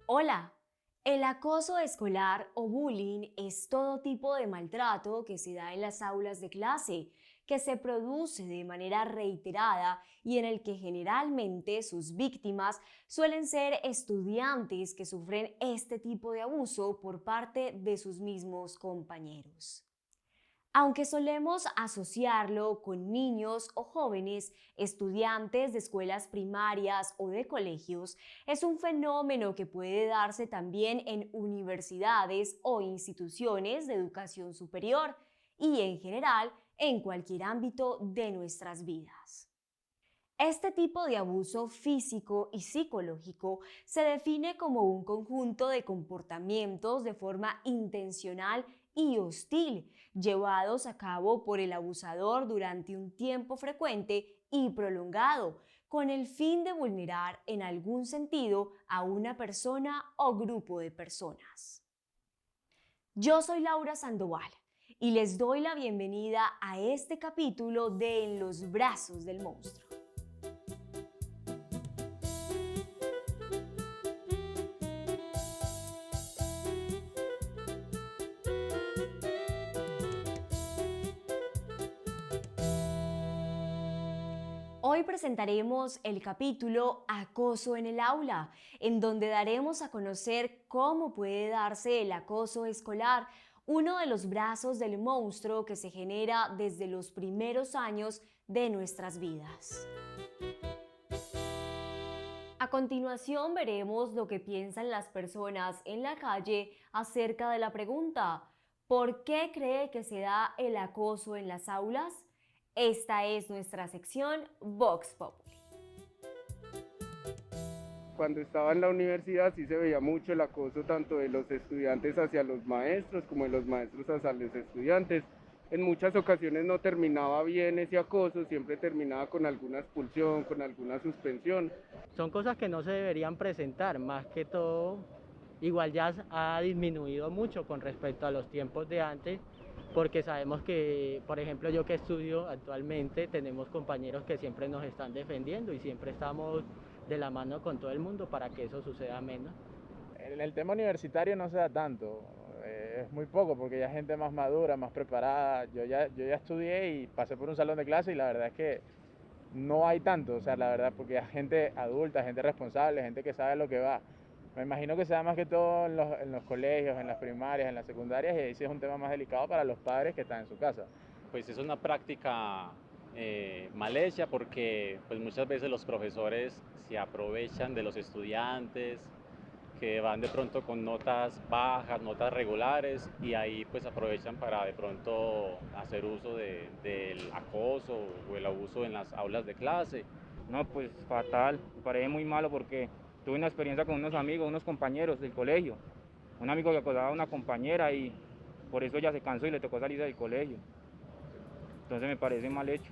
Hola, el acoso escolar o bullying es todo tipo de maltrato que se da en las aulas de clase, que se produce de manera reiterada y en el que generalmente sus víctimas suelen ser estudiantes que sufren este tipo de abuso por parte de sus mismos compañeros. Aunque solemos asociarlo con niños o jóvenes, estudiantes de escuelas primarias o de colegios, es un fenómeno que puede darse también en universidades o instituciones de educación superior y en general en cualquier ámbito de nuestras vidas. Este tipo de abuso físico y psicológico se define como un conjunto de comportamientos de forma intencional y hostil, llevados a cabo por el abusador durante un tiempo frecuente y prolongado, con el fin de vulnerar en algún sentido a una persona o grupo de personas. Yo soy Laura Sandoval y les doy la bienvenida a este capítulo de En los brazos del monstruo. Hoy presentaremos el capítulo Acoso en el aula, en donde daremos a conocer cómo puede darse el acoso escolar, uno de los brazos del monstruo que se genera desde los primeros años de nuestras vidas. A continuación veremos lo que piensan las personas en la calle acerca de la pregunta: ¿por qué cree que se da el acoso en las aulas? Esta es nuestra sección Vox Populi. Cuando estaba en la universidad sí se veía mucho el acoso tanto de los estudiantes hacia los maestros como de los maestros hacia los estudiantes. En muchas ocasiones no terminaba bien ese acoso, siempre terminaba con alguna expulsión, con alguna suspensión. Son cosas que no se deberían presentar, más que todo, igual ya ha disminuido mucho con respecto a los tiempos de antes, porque sabemos que, por ejemplo, yo que estudio actualmente, tenemos compañeros que siempre nos están defendiendo y siempre estamos de la mano con todo el mundo para que eso suceda menos. En el tema universitario no se da tanto, es muy poco porque ya hay gente más madura, más preparada. Yo ya estudié y pasé por un salón de clase y la verdad es que no hay tanto, o sea, la verdad, porque hay gente adulta, gente responsable, gente que sabe lo que va. Me imagino que se da más que todo en los colegios, en las primarias, en las secundarias, y ahí sí es un tema más delicado para los padres que están en su casa. Pues es una práctica mal hecha porque pues muchas veces los profesores se aprovechan de los estudiantes que van de pronto con notas bajas, notas regulares y ahí pues aprovechan para de pronto hacer uso del acoso o el abuso en las aulas de clase. No, pues fatal, me parece muy malo porque tuve una experiencia con unos amigos, unos compañeros del colegio. Un amigo que acosaba a una compañera y por eso ella se cansó y le tocó salirse del colegio. Entonces me parece mal hecho.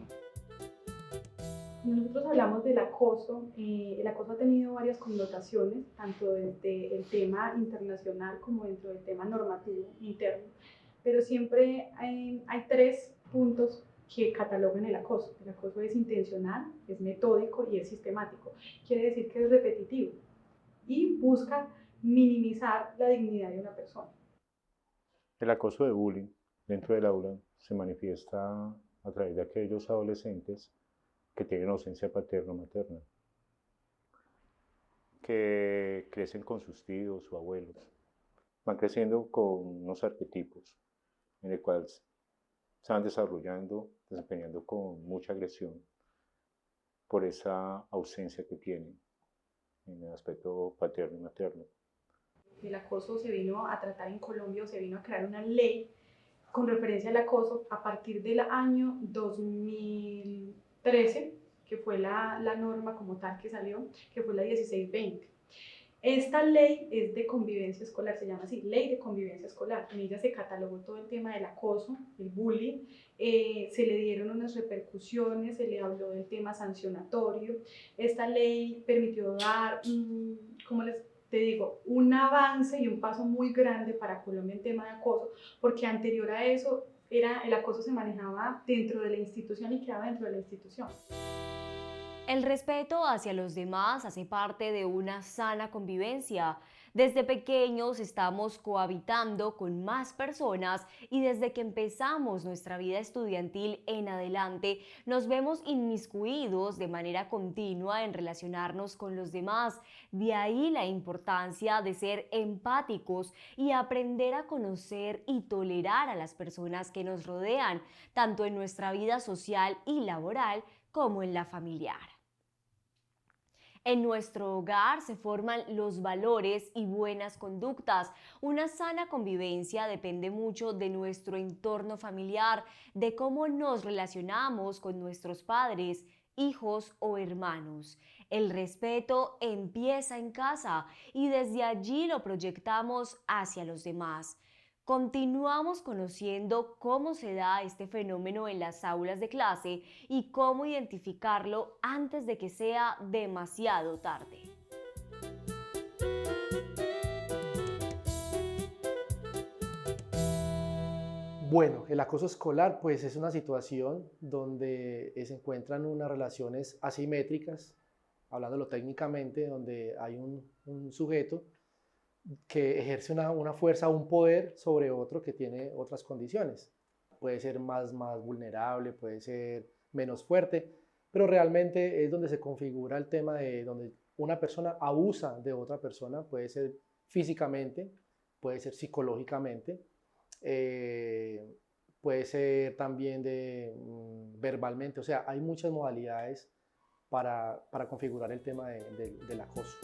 Nosotros hablamos del acoso. El acoso ha tenido varias connotaciones, tanto desde el tema internacional como dentro del tema normativo interno, pero siempre hay tres puntos que catalogan el acoso. El acoso es intencional, es metódico y es sistemático. Quiere decir que es repetitivo y busca minimizar la dignidad de una persona. El acoso de bullying dentro del aula se manifiesta a través de aquellos adolescentes que tienen ausencia paterno-materna, que crecen con sus tíos o abuelos, van creciendo con unos arquetipos en el cual se van desarrollando, desempeñando con mucha agresión por esa ausencia que tienen en el aspecto paterno y materno. El acoso se vino a tratar en Colombia, o se vino a crear una ley con referencia al acoso a partir del año 2013, que fue la norma como tal que salió, que fue la 1620. Esta ley es de convivencia escolar, se llama así, Ley de Convivencia Escolar. En ella se catalogó todo el tema del acoso, el bullying, se le dieron unas repercusiones, se le habló del tema sancionatorio. Esta ley permitió dar, como les te digo, un avance y un paso muy grande para Colombia en tema de acoso, porque anterior a eso el acoso se manejaba dentro de la institución y quedaba dentro de la institución. El respeto hacia los demás hace parte de una sana convivencia. Desde pequeños estamos cohabitando con más personas y desde que empezamos nuestra vida estudiantil en adelante nos vemos inmiscuidos de manera continua en relacionarnos con los demás. De ahí la importancia de ser empáticos y aprender a conocer y tolerar a las personas que nos rodean, tanto en nuestra vida social y laboral como en la familiar. En nuestro hogar se forman los valores y buenas conductas. Una sana convivencia depende mucho de nuestro entorno familiar, de cómo nos relacionamos con nuestros padres, hijos o hermanos. El respeto empieza en casa y desde allí lo proyectamos hacia los demás. Continuamos conociendo cómo se da este fenómeno en las aulas de clase y cómo identificarlo antes de que sea demasiado tarde. Bueno, el acoso escolar pues es una situación donde se encuentran unas relaciones asimétricas, hablándolo técnicamente, donde hay un sujeto que ejerce una fuerza, un poder sobre otro que tiene otras condiciones. Puede ser más vulnerable, puede ser menos fuerte, pero realmente es donde se configura el tema de donde una persona abusa de otra persona, puede ser físicamente, puede ser psicológicamente, puede ser también verbalmente, o sea, hay muchas modalidades para configurar el tema del acoso.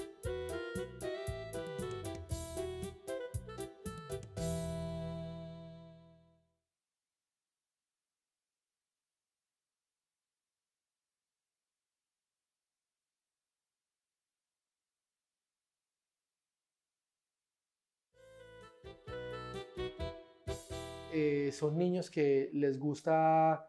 Son niños que les gusta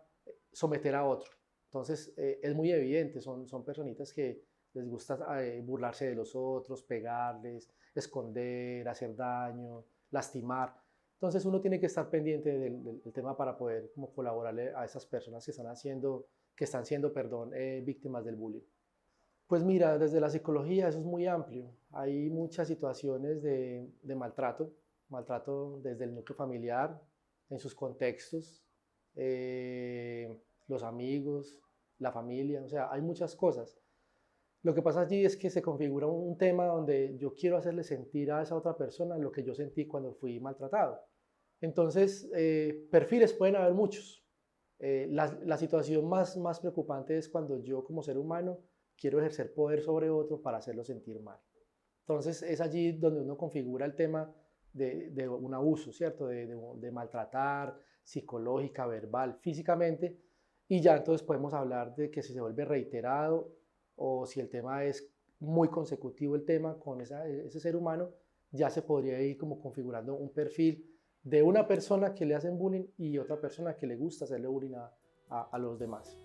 someter a otro. Entonces es muy evidente, son personitas que les gusta burlarse de los otros, pegarles, esconder, hacer daño, lastimar. Entonces uno tiene que estar pendiente del tema para poder como colaborarle a esas personas que están siendo, víctimas del bullying. Pues mira, desde la psicología eso es muy amplio. Hay muchas situaciones de maltrato desde el núcleo familiar, en sus contextos, los amigos, la familia, o sea, hay muchas cosas. Lo que pasa allí es que se configura un tema donde yo quiero hacerle sentir a esa otra persona lo que yo sentí cuando fui maltratado. Entonces, perfiles pueden haber muchos. La situación más preocupante es cuando yo como ser humano quiero ejercer poder sobre otro para hacerlo sentir mal. Entonces, es allí donde uno configura el tema de un abuso, ¿cierto? De maltratar psicológica, verbal, físicamente, y ya entonces podemos hablar de que si se vuelve reiterado o si el tema es muy consecutivo el tema con ese ser humano, ya se podría ir como configurando un perfil de una persona que le hacen bullying y otra persona que le gusta hacerle bullying a los demás.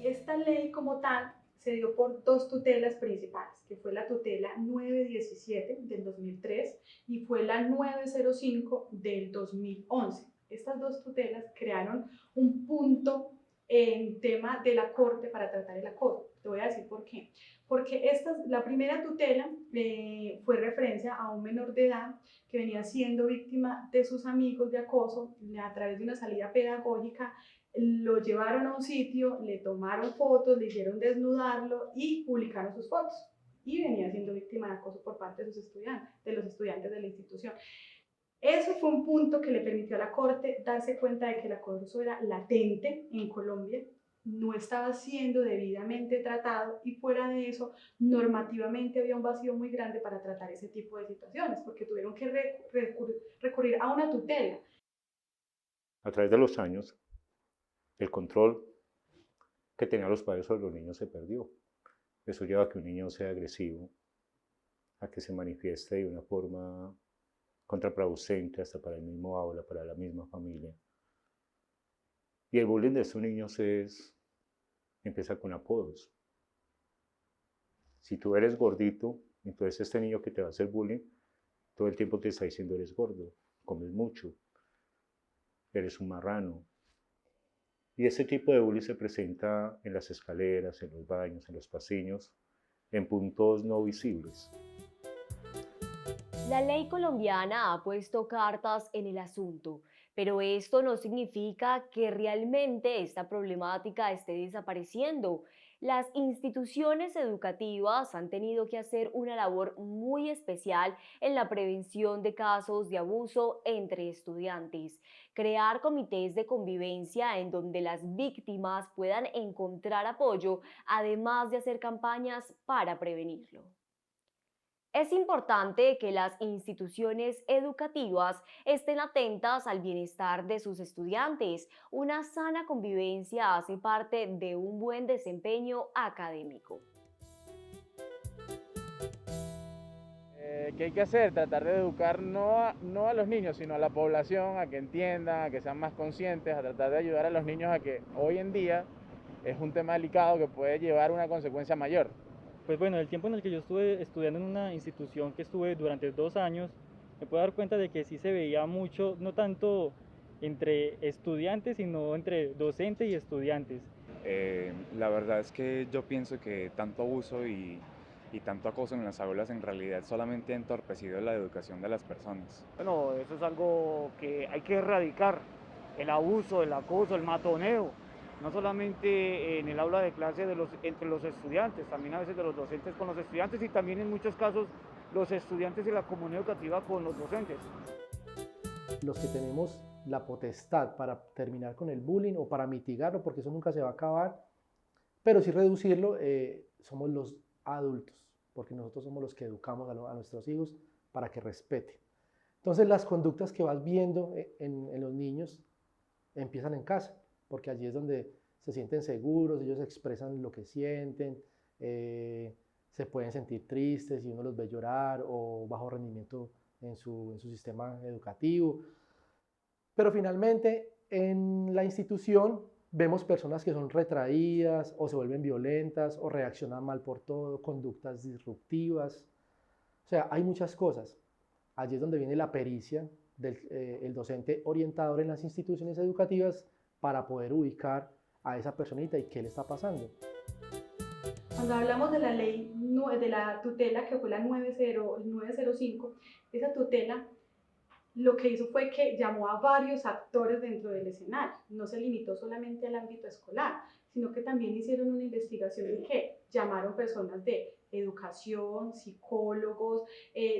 Esta ley como tal se dio por dos tutelas principales, que fue la tutela 917 del 2003 y fue la 905 del 2011. Estas dos tutelas crearon un punto en tema de la Corte para tratar el acoso. Te voy a decir por qué. Porque la primera tutela fue referencia a un menor de edad que venía siendo víctima de sus amigos de acoso a través de una salida pedagógica. Lo llevaron a un sitio, le tomaron fotos, le hicieron desnudarlo y publicaron sus fotos. Y venía siendo víctima de acoso por parte de sus estudiantes, de los estudiantes de la institución. Eso fue un punto que le permitió a la Corte darse cuenta de que el acoso era latente en Colombia, no estaba siendo debidamente tratado y fuera de eso, normativamente había un vacío muy grande para tratar ese tipo de situaciones, porque tuvieron que recurrir a una tutela. A través de los años, el control que tenían los padres sobre los niños se perdió. Eso lleva a que un niño sea agresivo, a que se manifieste de una forma contraproducente hasta para el mismo aula, para la misma familia. Y el bullying de estos niños empieza con apodos. Si tú eres gordito, entonces este niño que te va a hacer bullying, todo el tiempo te está diciendo eres gordo, comes mucho, eres un marrano, Y este tipo de bullying se presenta en las escaleras, en los baños, en los pasillos, en puntos no visibles. La ley colombiana ha puesto cartas en el asunto, pero esto no significa que realmente esta problemática esté desapareciendo. Las instituciones educativas han tenido que hacer una labor muy especial en la prevención de casos de abuso entre estudiantes, crear comités de convivencia en donde las víctimas puedan encontrar apoyo, además de hacer campañas para prevenirlo. Es importante que las instituciones educativas estén atentas al bienestar de sus estudiantes. Una sana convivencia hace parte de un buen desempeño académico. ¿Qué hay que hacer? Tratar de educar no a los niños, sino a la población, a que entiendan, a que sean más conscientes, a tratar de ayudar a los niños a que hoy en día es un tema delicado que puede llevar a una consecuencia mayor. Pues bueno, el tiempo en el que yo estuve estudiando en una institución que estuve durante 2 años, me puedo dar cuenta de que sí se veía mucho, no tanto entre estudiantes, sino entre docentes y estudiantes. La verdad es que yo pienso que tanto abuso y tanto acoso en las aulas en realidad solamente ha entorpecido la educación de las personas. Bueno, eso es algo que hay que erradicar, el abuso, el acoso, el matoneo, no solamente en el aula de clase entre los estudiantes, también a veces de los docentes con los estudiantes y también en muchos casos los estudiantes y la comunidad educativa con los docentes. Los que tenemos la potestad para terminar con el bullying o para mitigarlo, porque eso nunca se va a acabar, pero sí reducirlo, somos los adultos, porque nosotros somos los que educamos a nuestros hijos para que respeten. Entonces las conductas que vas viendo en los niños empiezan en casa, porque allí es donde se sienten seguros, ellos expresan lo que sienten, se pueden sentir tristes y uno los ve llorar o bajo rendimiento en su sistema educativo. Pero finalmente en la institución vemos personas que son retraídas o se vuelven violentas o reaccionan mal por todo, conductas disruptivas. O sea, hay muchas cosas. Allí es donde viene la pericia del docente orientador en las instituciones educativas para poder ubicar a esa personita y qué le está pasando. Cuando hablamos de la ley, de la tutela que fue la 905, esa tutela lo que hizo fue que llamó a varios actores dentro del escenario, no se limitó solamente al ámbito escolar, sino que también hicieron una investigación en que llamaron personas de educación, psicólogos,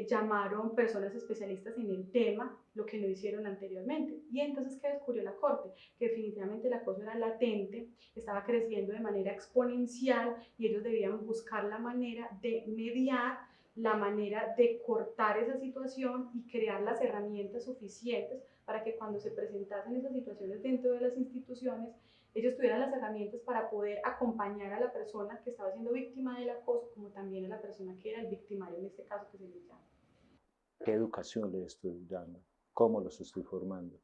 llamaron personas especialistas en el tema, lo que no hicieron anteriormente. Y entonces, ¿qué descubrió la Corte? Que definitivamente el acoso era latente, estaba creciendo de manera exponencial y ellos debían buscar la manera de mediar, la manera de cortar esa situación y crear las herramientas suficientes para que cuando se presentasen esas situaciones dentro de las instituciones, ellos tuvieran las herramientas para poder acompañar a la persona que estaba siendo víctima del acoso, como también a la persona que era el victimario en este caso que se le llama. ¿Qué educación le estoy dando? ¿Cómo los estoy formando?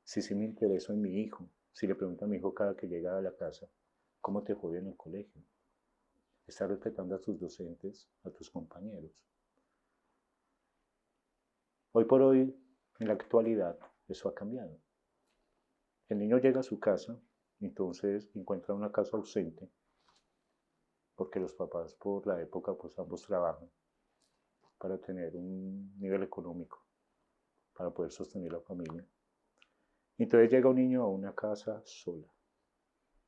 Si me intereso en mi hijo, si le pregunto a mi hijo cada que llega a la casa, ¿cómo te fue en el colegio? ¿Estás respetando a tus docentes, a tus compañeros? Hoy por hoy, en la actualidad, eso ha cambiado. El niño llega a su casa, entonces encuentra una casa ausente, porque los papás por la época pues ambos trabajan para tener un nivel económico, para poder sostener la familia. Entonces llega un niño a una casa sola,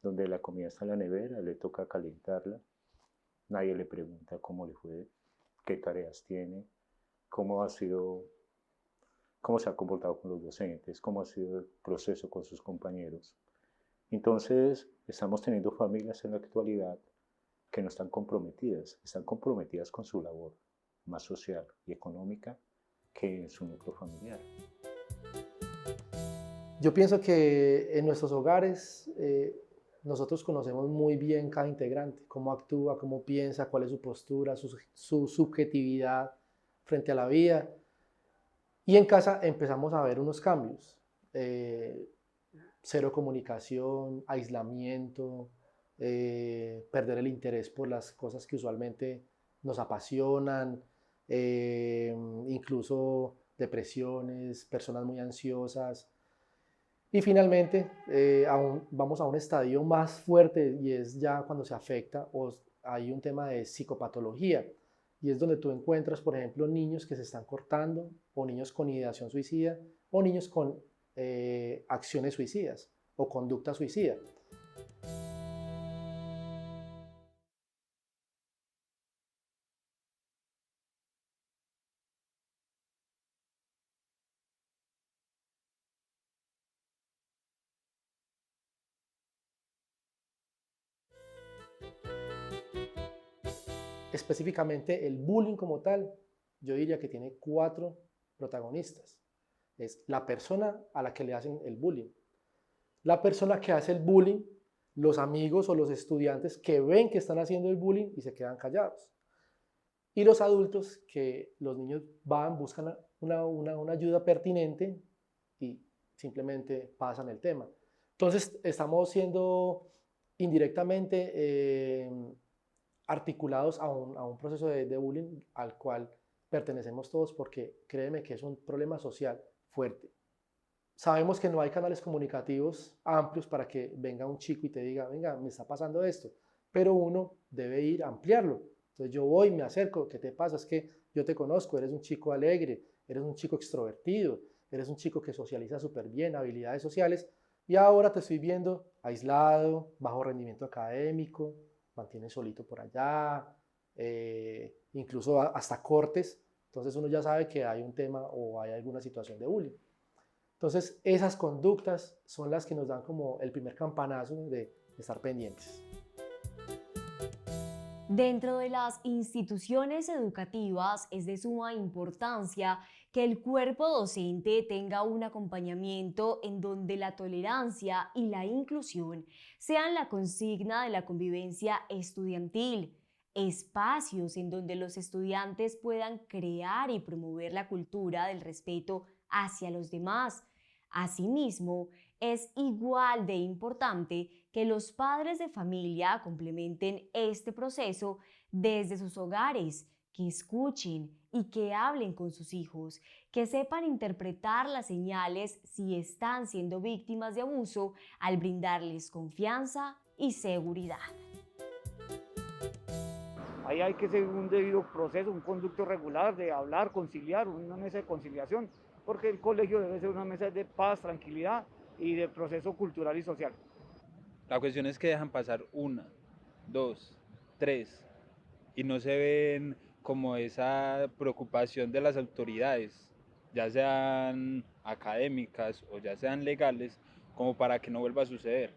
donde la comida está en la nevera, le toca calentarla, nadie le pregunta cómo le fue, qué tareas tiene, cómo se ha comportado con los docentes, cómo ha sido el proceso con sus compañeros. Entonces, estamos teniendo familias en la actualidad que no están comprometidas con su labor más social y económica que en su núcleo familiar. Yo pienso que en nuestros hogares nosotros conocemos muy bien cada integrante, cómo actúa, cómo piensa, cuál es su postura, su subjetividad frente a la vida. Y en casa empezamos a ver unos cambios, cero comunicación, aislamiento, perder el interés por las cosas que usualmente nos apasionan, incluso depresiones, personas muy ansiosas. Y finalmente, vamos a un estadio más fuerte y es ya cuando se afecta o hay un tema de psicopatología. Y es donde tú encuentras, por ejemplo, niños que se están cortando o niños con ideación suicida o niños con acciones suicidas o conducta suicida. Específicamente el bullying como tal, yo diría que tiene 4 protagonistas. Es la persona a la que le hacen el bullying, la persona que hace el bullying, los amigos o los estudiantes que ven que están haciendo el bullying y se quedan callados, y los adultos que los niños van, buscan una ayuda pertinente y simplemente pasan el tema. Entonces estamos siendo indirectamente articulados a un proceso de bullying al cual pertenecemos todos, porque créeme que es un problema social fuerte. Sabemos que no hay canales comunicativos amplios para que venga un chico y te diga, venga, me está pasando esto, pero uno debe ir a ampliarlo. Entonces yo voy, me acerco, ¿qué te pasa? Es que yo te conozco, eres un chico alegre, eres un chico extrovertido, eres un chico que socializa súper bien, habilidades sociales, y ahora te estoy viendo aislado, bajo rendimiento académico, mantienes solito por allá, incluso hasta cortes. Entonces uno ya sabe que hay un tema o hay alguna situación de bullying. Entonces esas conductas son las que nos dan como el primer campanazo de estar pendientes. Dentro de las instituciones educativas es de suma importancia que el cuerpo docente tenga un acompañamiento en donde la tolerancia y la inclusión sean la consigna de la convivencia estudiantil, espacios en donde los estudiantes puedan crear y promover la cultura del respeto hacia los demás. Asimismo, es igual de importante que los padres de familia complementen este proceso desde sus hogares, que escuchen y que hablen con sus hijos, que sepan interpretar las señales si están siendo víctimas de abuso al brindarles confianza y seguridad. Ahí hay que seguir un debido proceso, un conducto regular de hablar, conciliar, una mesa de conciliación, porque el colegio debe ser una mesa de paz, tranquilidad y de proceso cultural y social. La cuestión es que dejan pasar 1, 2, 3 y no se ven como esa preocupación de las autoridades, ya sean académicas o ya sean legales, como para que no vuelva a suceder.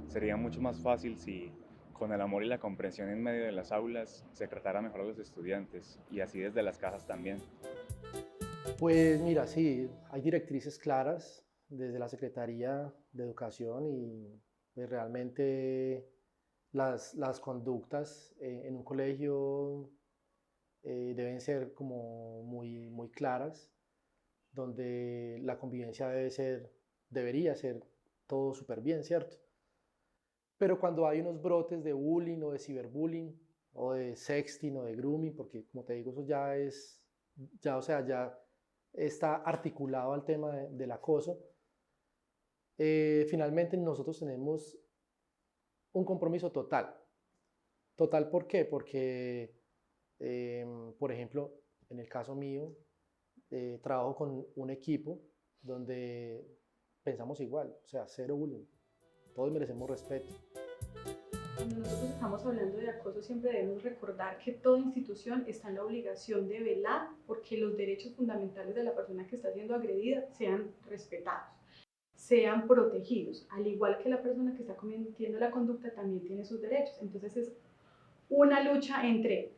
Sería mucho más fácil si con el amor y la comprensión en medio de las aulas se tratara mejor a los estudiantes y así desde las casas también. Pues mira, sí, hay directrices claras desde la Secretaría de Educación y pues, realmente las conductas en un colegio deben ser como muy claras, donde la convivencia debería ser todo súper bien, ¿cierto? Pero cuando hay unos brotes de bullying o de ciberbullying o de sexting o de grooming, porque como te digo, eso ya, o sea, ya está articulado al tema del acoso, finalmente nosotros tenemos un compromiso total. Total, ¿por qué? Porque, por ejemplo, en el caso mío, trabajo con un equipo donde pensamos igual, o sea, cero bullying. Todos merecemos respeto. Cuando nosotros estamos hablando de acoso, siempre debemos recordar que toda institución está en la obligación de velar porque los derechos fundamentales de la persona que está siendo agredida sean respetados, sean protegidos, al igual que la persona que está cometiendo la conducta también tiene sus derechos. Entonces es una lucha entre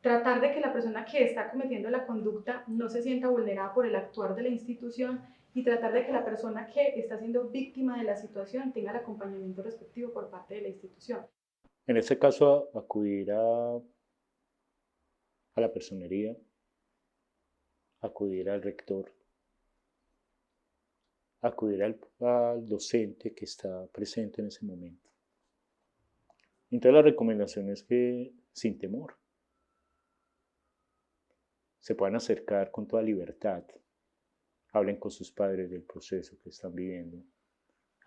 tratar de que la persona que está cometiendo la conducta no se sienta vulnerada por el actuar de la institución y tratar de que la persona que está siendo víctima de la situación tenga el acompañamiento respectivo por parte de la institución. En este caso, acudir a la personería, acudir al rector, acudir al docente que está presente en ese momento. Entonces la recomendación es que sin temor se puedan acercar con toda libertad, hablen con sus padres del proceso que están viviendo,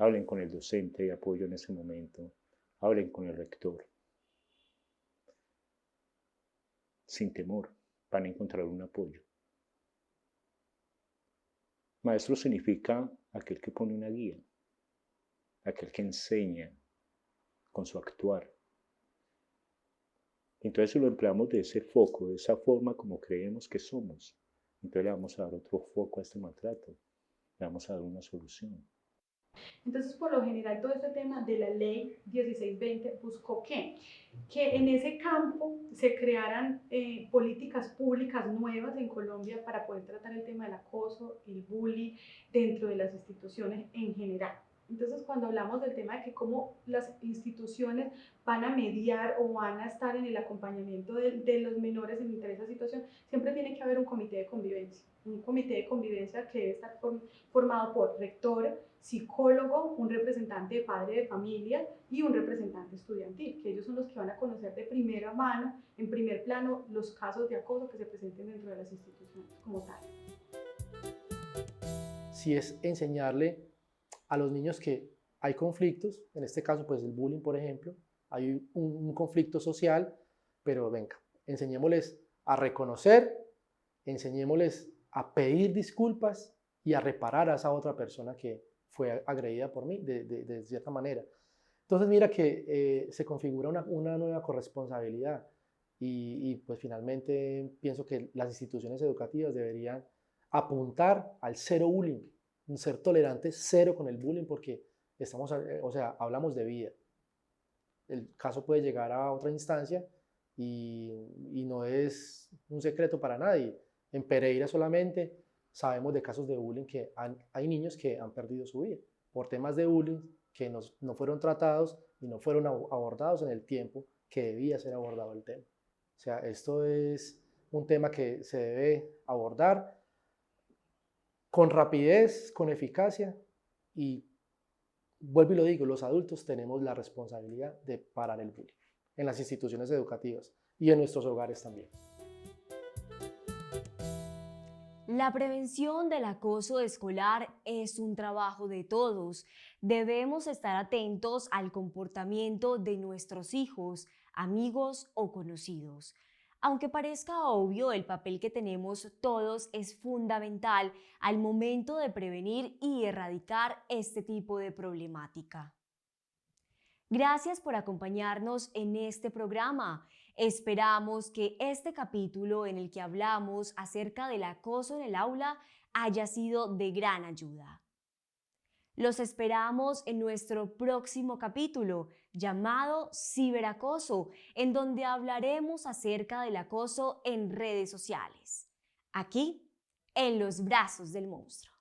hablen con el docente de apoyo en ese momento, hablen con el rector. Sin temor, van a encontrar un apoyo. Maestro significa aquel que pone una guía, aquel que enseña con su actuar. Entonces, si lo empleamos de ese foco, de esa forma como creemos que somos, entonces le vamos a dar otro foco a este maltrato, le vamos a dar una solución. Entonces, por lo general, todo este tema de la ley 1620 buscó que en ese campo se crearan políticas públicas nuevas en Colombia para poder tratar el tema del acoso, el bullying dentro de las instituciones en general. Entonces, cuando hablamos del tema de que cómo las instituciones van a mediar o van a estar en el acompañamiento de los menores en esa situación, siempre tiene que haber un comité de convivencia. Un comité de convivencia que debe estar formado por rector, psicólogo, un representante de padre de familia y un representante estudiantil, que ellos son los que van a conocer de primera mano, en primer plano, los casos de acoso que se presenten dentro de las instituciones como tal. Si es enseñarle a los niños que hay conflictos, en este caso pues el bullying, por ejemplo, hay un conflicto social, pero venga, enseñémosles a reconocer, enseñémosles a pedir disculpas y a reparar a esa otra persona que fue agredida por mí de cierta manera. Entonces mira que se configura una nueva corresponsabilidad y pues finalmente pienso que las instituciones educativas deberían apuntar al cero bullying, un ser tolerante cero con el bullying porque hablamos de vida. El caso puede llegar a otra instancia y no es un secreto para nadie. En Pereira solamente sabemos de casos de bullying que hay niños que han perdido su vida por temas de bullying que no fueron tratados y no fueron abordados en el tiempo que debía ser abordado el tema. O sea, esto es un tema que se debe abordar con rapidez, con eficacia y vuelvo y lo digo, los adultos tenemos la responsabilidad de parar el bullying en las instituciones educativas y en nuestros hogares también. La prevención del acoso escolar es un trabajo de todos. Debemos estar atentos al comportamiento de nuestros hijos, amigos o conocidos. Aunque parezca obvio, el papel que tenemos todos es fundamental al momento de prevenir y erradicar este tipo de problemática. Gracias por acompañarnos en este programa. Esperamos que este capítulo en el que hablamos acerca del acoso en el aula haya sido de gran ayuda. Los esperamos en nuestro próximo capítulo llamado Ciberacoso, en donde hablaremos acerca del acoso en redes sociales. Aquí, en los brazos del monstruo.